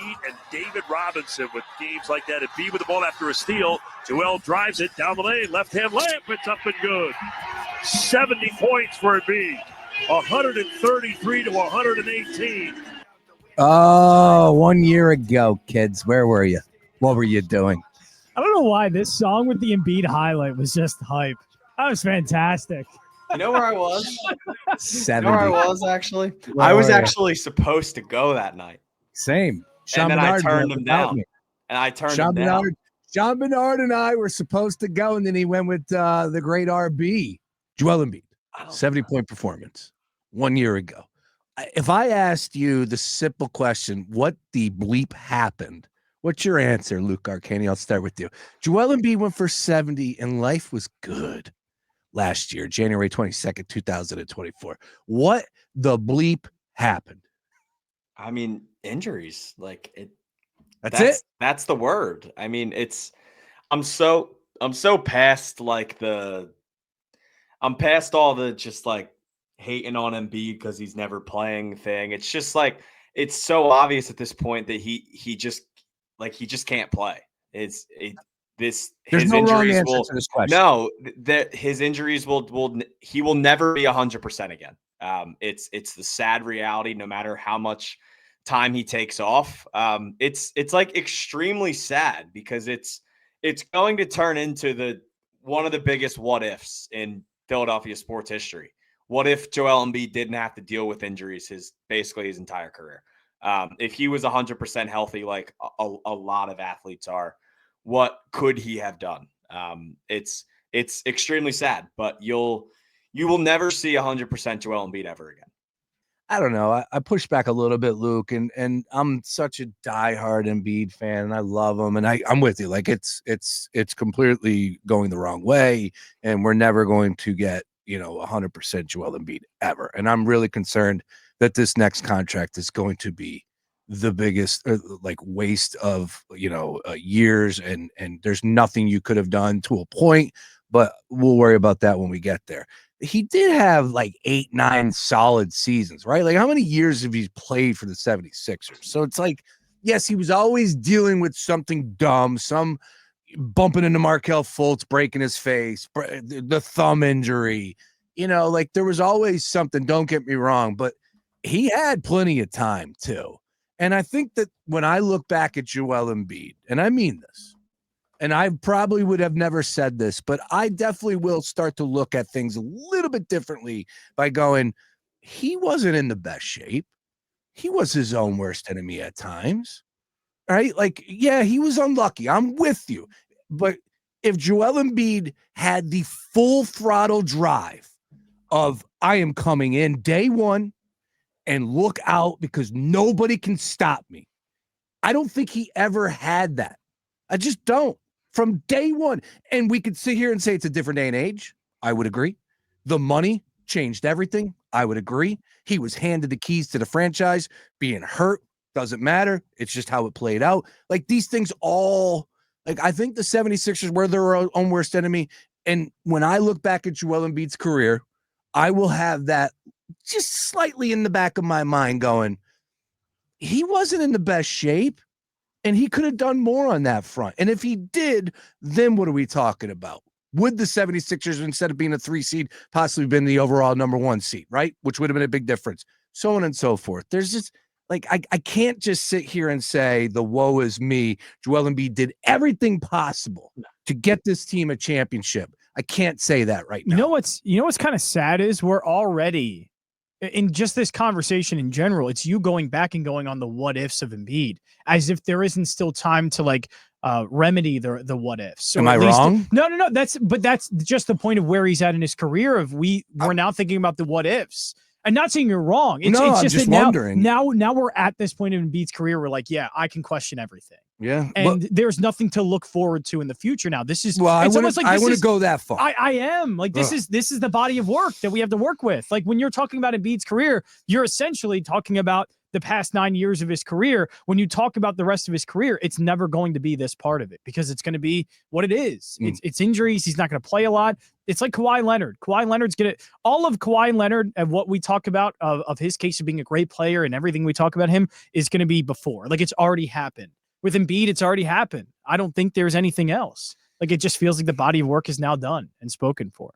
Embiid and David Robinson with games like that. Embiid with the ball after a steal. Joel drives it down the lane. Left-hand layup. It's up and good. 70 points for Embiid. 133 to 118. Oh, 1 year ago, kids. Where were you? What were you doing? I don't know why this song with the Embiid highlight was just hype. That was fantastic. You know where I was? 70. You know where I was, actually? Where I was were you? actually supposed to go that night. Same. And then I Bernard turned went him without down. me. And I turned Sean him down. Bernard, John Bernard and I were supposed to go, and then he went with the great RB, Joel Embiid. 70-point performance 1 year ago. If I asked you the simple question, what the bleep happened, what's your answer, Luke Arcani? I'll start with you. Joel Embiid went for 70, and life was good last year, January 22nd, 2024. What the bleep happened? I mean, injuries. Like it. That's it. That's the word. I mean, I'm so past I'm past all the just like hating on Embiid because he's never playing thing. It's just like it's so obvious at this point that he just can't play. There's his no wrong injuries answer will to this question. no that his injuries he will never be 100% again. It's the sad reality. No matter how much time he takes off, it's like extremely sad because it's going to turn into one of the biggest what ifs in Philadelphia sports history. What if Joel Embiid didn't have to deal with injuries basically his entire career? If he was 100% healthy, like a lot of athletes are, what could he have done? It's extremely sad, but you will never see 100% Joel Embiid ever again. I don't know. I push back a little bit, Luke, and I'm such a diehard Embiid fan, and I love him, and I'm with you. Like it's completely going the wrong way, and we're never going to get 100% Joel Embiid ever. And I'm really concerned that this next contract is going to be the biggest waste of years, and there's nothing you could have done to a point, but we'll worry about that when we get there. He did have like 8-9 solid seasons, right? Like how many years have he played for the 76ers? So it's like, yes, he was always dealing with something dumb, some bumping into Markelle Fultz, breaking his face, the thumb injury, like there was always something, don't get me wrong, but he had plenty of time too. And I think that when I look back at Joel Embiid, and I mean this, and I probably would have never said this, but I definitely will start to look at things a little bit differently by going, he wasn't in the best shape. He was his own worst enemy at times, right? Like, yeah, he was unlucky. I'm with you. But if Joel Embiid had the full throttle drive of I am coming in day one and look out because nobody can stop me, I don't think he ever had that. I just don't. From day one. And we could sit here and say it's a different day and age. I would agree. The money changed everything. I would agree. He was handed the keys to the franchise. Being hurt doesn't matter. It's just how it played out. Like these things all, like I think the 76ers were their own worst enemy. And when I look back at Joel Embiid's career, I will have that just slightly in the back of my mind going, he wasn't in the best shape. And he could have done more on that front. And if he did, then what are we talking about? Would the 76ers, instead of being a 3 seed, possibly been the overall number 1 seed, right? Which would have been a big difference. So on and so forth. There's just, like, I can't just sit here and say the woe is me. Joel Embiid did everything possible to get this team a championship. I can't say that right now. You know what's kind of sad is we're already in just this conversation in general, it's you going back and going on the what ifs of Embiid as if there isn't still time to remedy the what ifs. So am I wrong? No. That's just the point of where he's at in his career of we're now thinking about the what ifs. I'm not saying you're wrong. It's just wondering. Now we're at this point in Embiid's career. We're like, yeah, I can question everything. Yeah. And there's nothing to look forward to in the future now. This is I wouldn't go that far. I am like this is the body of work that we have to work with. Like when you're talking about Embiid's career, you're essentially talking about the past 9 years of his career, when you talk about the rest of his career, it's never going to be this part of it because it's going to be what it is. It's injuries. He's not going to play a lot. It's like Kawhi Leonard. Kawhi Leonard's going to, all of Kawhi Leonard and what we talk about of his case of being a great player and everything we talk about him is going to be before. Like, it's already happened. With Embiid, it's already happened. I don't think there's anything else. Like, it just feels like the body of work is now done and spoken for.